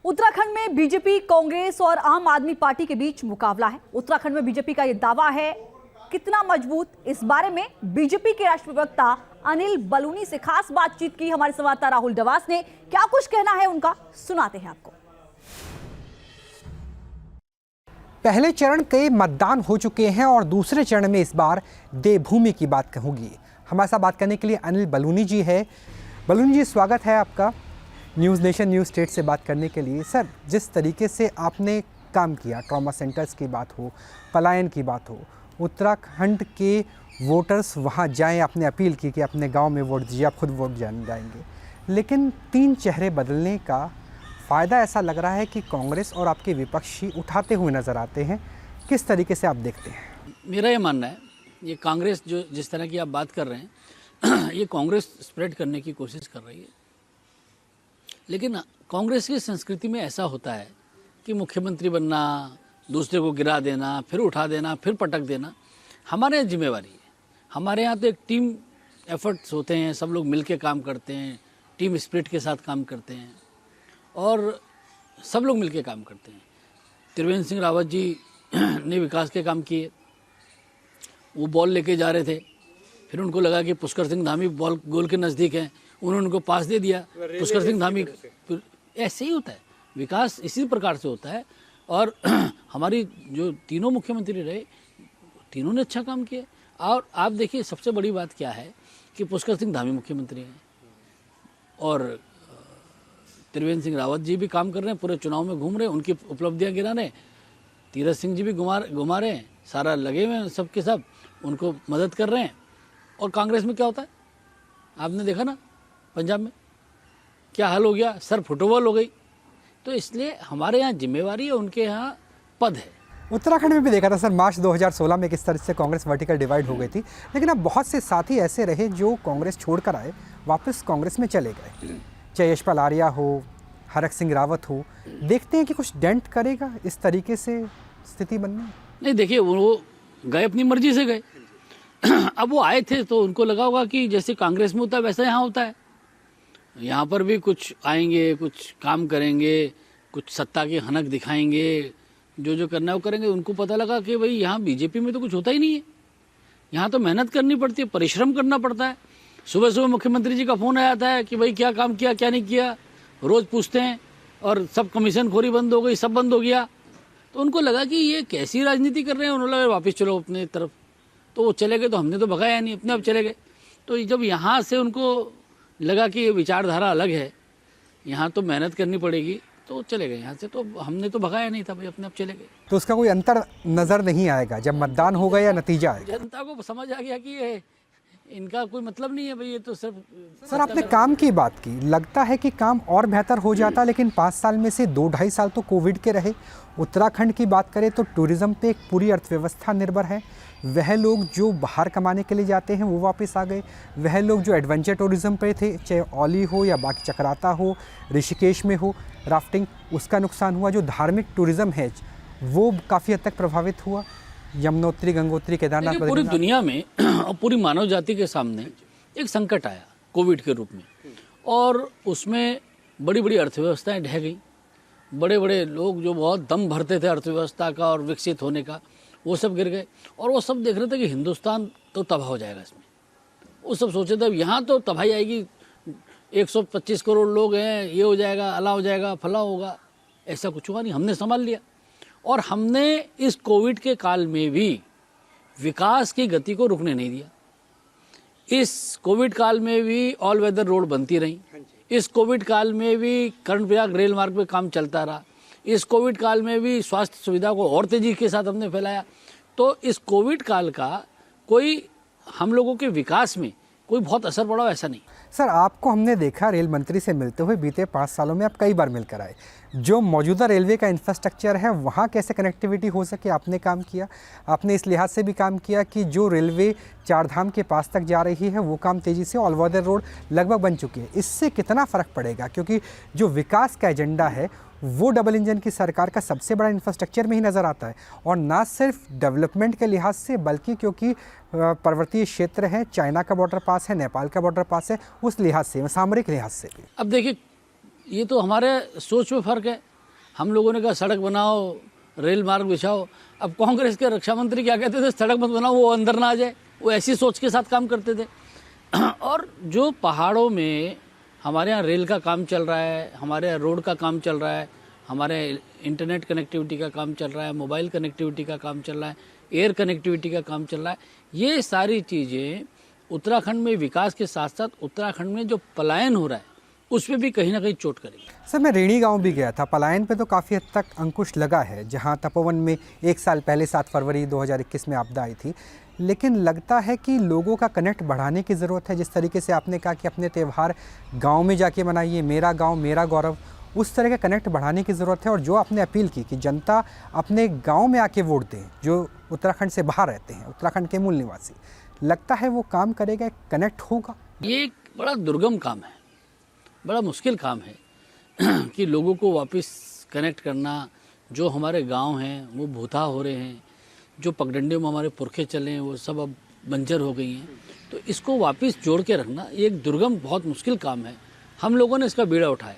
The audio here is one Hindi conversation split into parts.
उत्तराखंड में बीजेपी, कांग्रेस और आम आदमी पार्टी के बीच मुकाबला है। उत्तराखंड में बीजेपी का यह दावा है, कितना मजबूत, इस बारे में बीजेपी के राष्ट्रीय प्रवक्ता अनिल बलूनी से खास बातचीत की हमारे संवाददाता राहुल डवास ने। क्या कुछ कहना है उनका, सुनाते हैं आपको। पहले चरण के मतदान हो चुके हैं और दूसरे चरण में इस बार देवभूमि की बात होगी। हमारे साथ बात करने के लिए अनिल बलूनी जी है। बलूनी जी, स्वागत है आपका न्यूज़ नेशन न्यूज़ स्टेट से बात करने के लिए। सर, जिस तरीके से आपने काम किया, ट्रॉमा सेंटर्स की बात हो, पलायन की बात हो, उत्तराखंड के वोटर्स वहाँ जाएं, आपने अपील की कि अपने गांव में वोट दीजिए, आप खुद वोट जाएंगे, लेकिन 3 चेहरे बदलने का फ़ायदा ऐसा लग रहा है कि कांग्रेस और आपके विपक्षी उठाते हुए नज़र आते हैं। किस तरीके से आप देखते हैं? मेरा ये मानना है, ये कांग्रेस जो जिस तरह की आप बात कर रहे हैं ये कांग्रेस स्प्रेड करने की कोशिश कर रही है। लेकिन कांग्रेस की संस्कृति में ऐसा होता है कि मुख्यमंत्री बनना, दूसरे को गिरा देना, फिर उठा देना, फिर पटक देना हमारे यहाँ जिम्मेवारी है। हमारे यहाँ तो एक टीम एफर्ट्स होते हैं, सब लोग मिलके काम करते हैं, टीम स्पिरिट के साथ काम करते हैं और सब लोग मिलके काम करते हैं। त्रिवेंद्र सिंह रावत जी ने विकास के काम किए। वो बॉल लेके जा रहे थे, फिर उनको लगा कि पुष्कर सिंह धामी बॉल गोल के नज़दीक हैं, उन्होंने उनको पास दे दिया। पुष्कर सिंह धामी, ऐसे ही होता है विकास, इसी प्रकार से होता है। और हमारी जो तीनों मुख्यमंत्री रहे, तीनों ने अच्छा काम किया। और आप देखिए, सबसे बड़ी बात क्या है कि पुष्कर सिंह धामी मुख्यमंत्री हैं और त्रिवेंद्र सिंह रावत जी भी काम कर रहे हैं, पूरे चुनाव में घूम रहे हैं, उनकी उपलब्धियां गिरा रहे हैं। तीरथ सिंह जी भी घुमा रहे हैं, सारा लगे हुए हैं, सब के सब उनको मदद कर रहे हैं। और कांग्रेस में क्या होता है, आपने देखा ना, पंजाब में क्या हाल हो गया, सर फुटबॉल हो गई। तो इसलिए हमारे यहाँ जिम्मेवारी है, उनके यहाँ पद है। उत्तराखंड में भी देखा था सर, मार्च 2016 में किस तरह से कांग्रेस वर्टिकल डिवाइड हो गई थी, लेकिन अब बहुत से साथी ऐसे रहे जो कांग्रेस छोड़कर आए, वापस कांग्रेस में चले गए। चाहे यशपाल आर्या हो, हरक सिंह रावत हो, देखते हैं कि कुछ डेंट करेगा इस तरीके से स्थिति बनने? नहीं, देखिए, वो गए अपनी मर्जी से गए। अब वो आए थे तो उनको लगा होगा कि जैसे कांग्रेस में होता है वैसा यहाँ होता है, यहाँ पर भी कुछ आएंगे, कुछ काम करेंगे, कुछ सत्ता की हनक दिखाएंगे, जो करना है वो करेंगे। उनको पता लगा कि भाई यहाँ बीजेपी में तो कुछ होता ही नहीं है, यहाँ तो मेहनत करनी पड़ती है, परिश्रम करना पड़ता है। सुबह सुबह मुख्यमंत्री जी का फ़ोन आ जाता है कि भाई क्या काम किया, क्या नहीं किया, रोज़ पूछते हैं। और सब कमीशन खोरी बंद हो गई, सब बंद हो गया। तो उनको लगा कि ये कैसी राजनीति कर रहे हैं, उन्होंने लगा वापस चलो अपने तरफ। तो वो चले गए, तो हमने तो भगाया नहीं, अपने आप चले गए। तो जब यहाँ से उनको लगा कि ये विचारधारा अलग है, यहाँ तो मेहनत करनी पड़ेगी, तो चले गए यहाँ से। तो हमने तो भगाया नहीं था भाई, अपने आप चले गए। तो उसका कोई अंतर नज़र नहीं आएगा जब मतदान होगा या नतीजा आएगा? जनता को समझ आ गया कि ये इनका कोई मतलब नहीं है भाई, ये तो सिर्फ। सर, आपने काम की बात की, लगता है कि काम और बेहतर हो जाता, लेकिन 5 साल में से 2-2.5 साल तो कोविड के रहे। उत्तराखंड की बात करें तो टूरिज़्म पे एक पूरी अर्थव्यवस्था निर्भर है। वह लोग जो बाहर कमाने के लिए जाते हैं वो वापस आ गए, वह लोग जो एडवेंचर टूरिज़्म पे थे, चाहे औली हो या बाकी चक्राता हो, ऋषिकेश में हो राफ्टिंग, उसका नुकसान हुआ। जो धार्मिक टूरिज़्म है वो काफ़ी हद तक प्रभावित हुआ। यमुनोत्री, गंगोत्री, केदारनाथ, पूरी दुनिया में और पूरी मानव जाति के सामने एक संकट आया कोविड के रूप में, और उसमें बड़ी बड़ी अर्थव्यवस्थाएं ढह गई। बड़े बड़े लोग जो बहुत दम भरते थे अर्थव्यवस्था का और विकसित होने का, वो सब गिर गए। और वो सब देख रहे थे कि हिंदुस्तान तो तबाह हो जाएगा इसमें। वो सब सोचे थे यहाँ तो तबाही आएगी, 125 करोड़ लोग हैं, ये हो जाएगा, अला हो जाएगा, फला होगा। ऐसा कुछ हुआ नहीं, हमने संभाल लिया। और हमने इस कोविड के काल में भी विकास की गति को रुकने नहीं दिया। इस कोविड काल में भी ऑल वेदर रोड बनती रही। इस कोविड काल में भी कर्णप्रयाग रेल मार्ग पे काम चलता रहा। इस कोविड काल में भी स्वास्थ्य सुविधा को और तेजी के साथ हमने फैलाया। तो इस कोविड काल का कोई हम लोगों के विकास में कोई बहुत असर पड़ा ऐसा नहीं। सर, आपको हमने देखा रेल मंत्री से मिलते हुए, बीते 5 सालों में आप कई बार मिलकर आए। जो मौजूदा रेलवे का इंफ्रास्ट्रक्चर है वहाँ कैसे कनेक्टिविटी हो सके, आपने काम किया। आपने इस लिहाज से भी काम किया कि जो रेलवे चारधाम के पास तक जा रही है वो काम तेज़ी से, ऑल वेदर रोड लगभग बन चुकी है। इससे कितना फ़र्क पड़ेगा, क्योंकि जो विकास का एजेंडा है वो डबल इंजन की सरकार का सबसे बड़ा इंफ्रास्ट्रक्चर में ही नज़र आता है। और ना सिर्फ डेवलपमेंट के लिहाज से, बल्कि क्योंकि पर्वतीय क्षेत्र है, चाइना का बॉर्डर पास है, नेपाल का बॉर्डर पास है, उस लिहाज से, सामरिक लिहाज से भी। अब देखिए, ये तो हमारे सोच में फ़र्क है। हम लोगों ने कहा सड़क बनाओ, रेल मार्ग बिछाओ। अब कांग्रेस के रक्षा मंत्री क्या कहते थे, सड़क मत बनाओ, वो अंदर ना आ जाए। वो ऐसी सोच के साथ काम करते थे। और जो पहाड़ों में हमारे यहाँ रेल का काम चल रहा है, हमारे यहाँ रोड का काम चल रहा है, हमारे इंटरनेट कनेक्टिविटी का काम चल रहा है, मोबाइल कनेक्टिविटी का काम चल रहा है, एयर कनेक्टिविटी का काम चल रहा है, ये सारी चीज़ें उत्तराखंड में विकास के साथ साथ उत्तराखंड में जो पलायन हो रहा है उस पर भी कहीं ना कहीं चोट करेगी। सर, मैं रेणी गांव भी गया था। पलायन पे तो काफ़ी हद तक अंकुश लगा है, जहां तपोवन में 1 साल पहले 7 फरवरी 2021 में आपदा आई थी। लेकिन लगता है कि लोगों का कनेक्ट बढ़ाने की ज़रूरत है। जिस तरीके से आपने कहा कि अपने त्यौहार गांव में जाके मनाइए, मेरा गांव मेरा गौरव, उस तरह का कनेक्ट बढ़ाने की ज़रूरत है। और जो आपने अपील की कि जनता अपने गांव में आके वोट दें, जो उत्तराखंड से बाहर रहते हैं, उत्तराखंड के मूल निवासी, लगता है वो काम करेगा, कनेक्ट होगा। ये एक बड़ा दुर्गम काम है, बड़ा मुश्किल काम है कि लोगों को वापस कनेक्ट करना। जो हमारे गांव हैं वो भूता हो रहे हैं, जो पगडंडियों में हमारे पुरखे चले हैं वो सब अब बंजर हो गई हैं। तो इसको वापस जोड़ के रखना ये एक दुर्गम, बहुत मुश्किल काम है। हम लोगों ने इसका बीड़ा उठाया,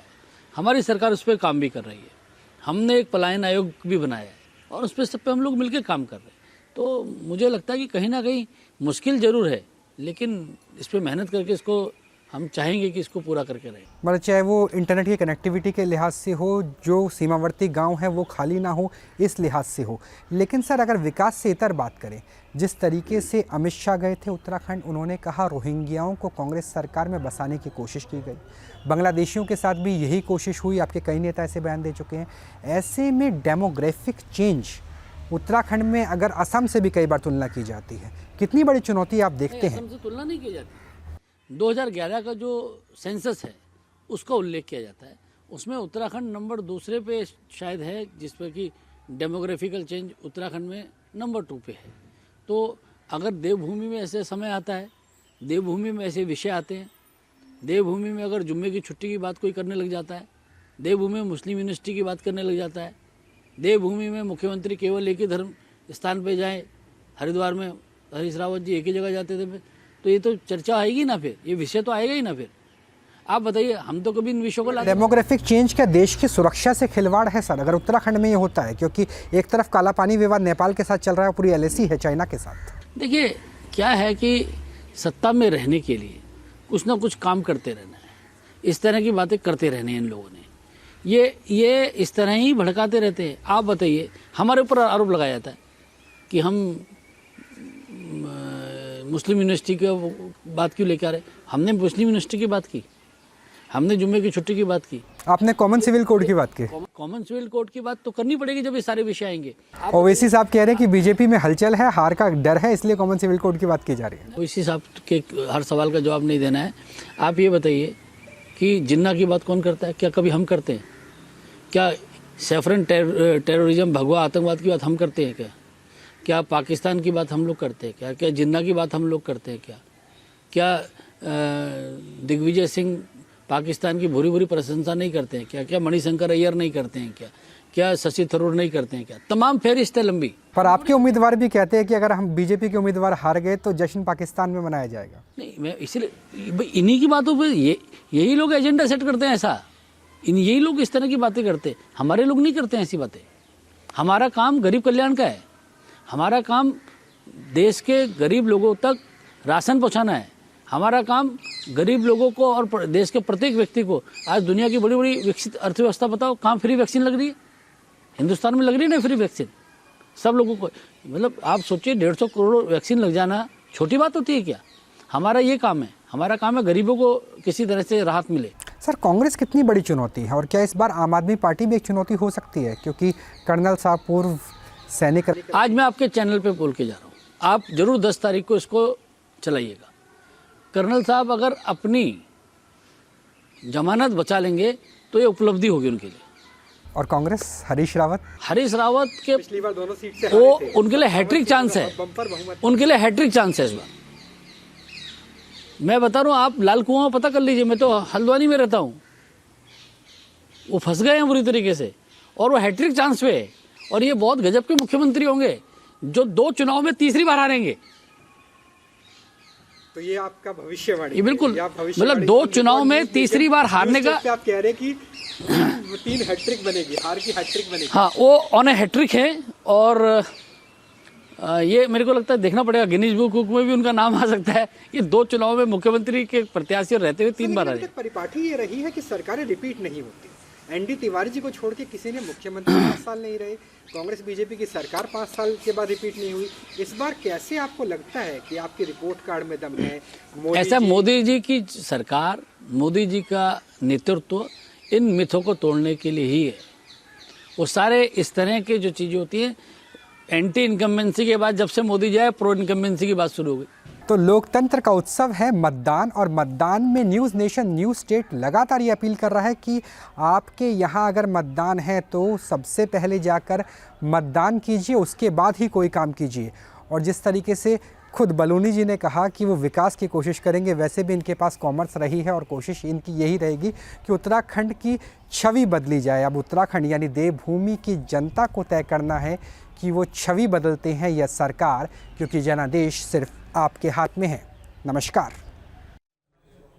हमारी सरकार उस पर काम भी कर रही है। हमने एक पलायन आयोग भी बनाया है और उस पर सब पे हम लोग मिलकर काम कर रहे हैं। तो मुझे लगता है कि कहीं ना कहीं मुश्किल ज़रूर है, लेकिन इस पर मेहनत करके इसको हम चाहेंगे कि इसको पूरा करके रहें। मतलब चाहे वो इंटरनेट की कनेक्टिविटी के लिहाज से हो, जो सीमावर्ती गांव है वो खाली ना हो, इस लिहाज से हो। लेकिन सर, अगर विकास से इतर बात करें, जिस तरीके से अमित शाह गए थे उत्तराखंड, उन्होंने कहा रोहिंग्याओं को कांग्रेस सरकार में बसाने की कोशिश की गई। बांग्लादेशियों के साथ भी यही कोशिश हुई, आपके कई नेता ऐसे बयान दे चुके हैं। ऐसे में डेमोग्राफिक चेंज उत्तराखंड में अगर असम से भी कई बार तुलना की जाती है, कितनी बड़ी चुनौती आप देखते हैं? असम से तुलना नहीं की जाती। 2011 का जो सेंसस है उसका उल्लेख किया जाता है, उसमें उत्तराखंड नंबर 2 पे शायद है, जिस पर कि डेमोग्राफिकल चेंज उत्तराखंड में नंबर 2 पे है। तो अगर देवभूमि में ऐसे समय आता है, देवभूमि में ऐसे विषय आते हैं, देवभूमि में अगर जुम्मे की छुट्टी की बात कोई करने लग जाता है, देवभूमि में मुस्लिम यूनिवर्सिटी की बात करने लग जाता है, देवभूमि में मुख्यमंत्री केवल एक ही धर्म स्थान पे जाए, हरिद्वार में हरीश रावत जी एक ही जगह जाते थे, तो ये तो चर्चा आएगी ना, फिर ये विषय तो आएगा ही ना। फिर आप बताइए, हम तो कभी इन विषयों को लाते। डेमोग्राफिक चेंज क्या देश की सुरक्षा से खिलवाड़ है सर, अगर उत्तराखंड में ये होता है? क्योंकि एक तरफ काला पानी विवाद नेपाल के साथ चल रहा है, पूरी LAC है चाइना के साथ। देखिए क्या है कि सत्ता में रहने के लिए कुछ ना कुछ काम करते रहना है, इस तरह की बातें करते रहने हैं इन लोगों ने। ये इस तरह ही भड़काते रहते हैं। आप बताइए, हमारे ऊपर आरोप लगाया जाता है कि हम मुस्लिम यूनिवर्सिटी की बात क्यों लेकर आ रहे। हमने मुस्लिम यूनिवर्सिटी की बात की, हमने जुम्मे की छुट्टी की बात की, आपने कॉमन सिविल कोड की बात की। कॉमन सिविल कोड की बात तो करनी पड़ेगी जब ये सारे विषय आएंगे। ओवैसी साहब कह रहे हैं कि बीजेपी में हलचल है, हार का डर है, इसलिए कॉमन सिविल कोड की बात की जा रही है। ओवैसी साहब के हर सवाल का जवाब नहीं देना है। आप ये बताइए कि जिन्ना की बात कौन करता है? क्या कभी हम करते हैं? क्या सैफरन टेररिज्म, भगवा आतंकवाद की बात हम करते हैं क्या पाकिस्तान की बात हम लोग करते हैं क्या जिन्ना की बात हम लोग करते हैं क्या दिग्विजय सिंह पाकिस्तान की भूरी भूरी प्रशंसा नहीं करते हैं क्या मणिशंकर अय्यर नहीं करते हैं क्या शशि थरूर नहीं करते हैं क्या? तमाम फहरिस्त है लंबी। पर आपके उम्मीदवार भी कहते हैं कि अगर हम बीजेपी के उम्मीदवार हार गए तो जश्न पाकिस्तान में मनाया जाएगा। नहीं, मैं इसलिए इन्हीं की बातों पर यही लोग एजेंडा सेट करते हैं ऐसा, यही लोग इस तरह की बातें करते हैं। हमारे लोग नहीं करते हैं ऐसी बातें। हमारा काम गरीब कल्याण का है, हमारा काम देश के गरीब लोगों तक राशन पहुंचाना है, हमारा काम गरीब लोगों को और देश के प्रत्येक व्यक्ति को। आज दुनिया की बड़ी बड़ी विकसित अर्थव्यवस्था बताओ, कहाँ फ्री वैक्सीन लग रही है? हिंदुस्तान में लग रही है ना फ्री वैक्सीन सब लोगों को। मतलब आप सोचिए 150 करोड़ वैक्सीन लग जाना छोटी बात होती है क्या? हमारा ये काम है, हमारा काम है गरीबों को किसी तरह से राहत मिले। सर, कांग्रेस कितनी बड़ी चुनौती है और क्या इस बार आम आदमी पार्टी भी एक चुनौती हो सकती है? क्योंकि कर्नल साहब पूर्व सैनिक। आज मैं आपके चैनल पे बोल के जा रहा हूँ, आप जरूर 10 तारीख को इसको चलाइएगा। कर्नल साहब अगर अपनी जमानत बचा लेंगे तो ये उपलब्धि होगी उनके लिए। और कांग्रेस हरीश रावत के पिछली बार दोनों सीट से वो उनके लिए हैट्रिक चांस है, उनके लिए हैट्रिक चांस है इस बार। मैं बता रहा हूँ, आप लाल कुआं पता कर लीजिए, मैं तो हल्द्वानी में रहता हूँ, वो फंस गए हैं बुरी तरीके से और वो हैट्रिक चांस पे है। और ये बहुत गजब के मुख्यमंत्री होंगे जो 2 चुनाव में तीसरी बार हारेंगे। तो ये आपका भविष्यवाणी ये बिल्कुल, है, आप भविष्यवाणी मतलब 2 सुन चुनाव रहे में हो, तीसरी बार हारने का, आप कह रहे हैं कि 3 हैट्रिक बनेगी, हार की हैट्रिक बनेगी। हाँ वो ऑन ए हैट्रिक है। और ये मेरे को लगता है देखना पड़ेगा, गिनीज बुक में भी उनका नाम आ सकता है। ये 2 चुनाव में मुख्यमंत्री के प्रत्याशी रहते हुए 3 बार आ रहे। परिपाटी ये रही है कि सरकारें रिपीट नहीं होती। एनडी तिवारी जी को छोड़ के किसी ने मुख्यमंत्री 5 साल नहीं रहे, कांग्रेस बीजेपी की सरकार 5 साल के बाद रिपीट नहीं हुई। इस बार कैसे आपको लगता है कि आपकी रिपोर्ट कार्ड में दम है? ऐसा मोदी जी की सरकार, मोदी जी का नेतृत्व इन मिथों को तोड़ने के लिए ही है। वो सारे इस तरह के जो चीजें होती हैं, एंटी इनकम्बेंसी के बाद जब से मोदी जी आए, प्रो इनकम्बेंसी की बात शुरू हो गई। तो लोकतंत्र का उत्सव है मतदान, और मतदान में न्यूज़ नेशन, न्यूज़ स्टेट लगातार ये अपील कर रहा है कि आपके यहाँ अगर मतदान है तो सबसे पहले जाकर मतदान कीजिए, उसके बाद ही कोई काम कीजिए। और जिस तरीके से खुद बलूनी जी ने कहा कि वो विकास की कोशिश करेंगे, वैसे भी इनके पास कॉमर्स रही है और कोशिश इनकी यही रहेगी कि उत्तराखंड की छवि बदली जाए। अब उत्तराखंड यानी देवभूमि की जनता को तय करना है कि वो छवि बदलते हैं या सरकार, क्योंकि जनादेश सिर्फ आपके हाथ में है। नमस्कार।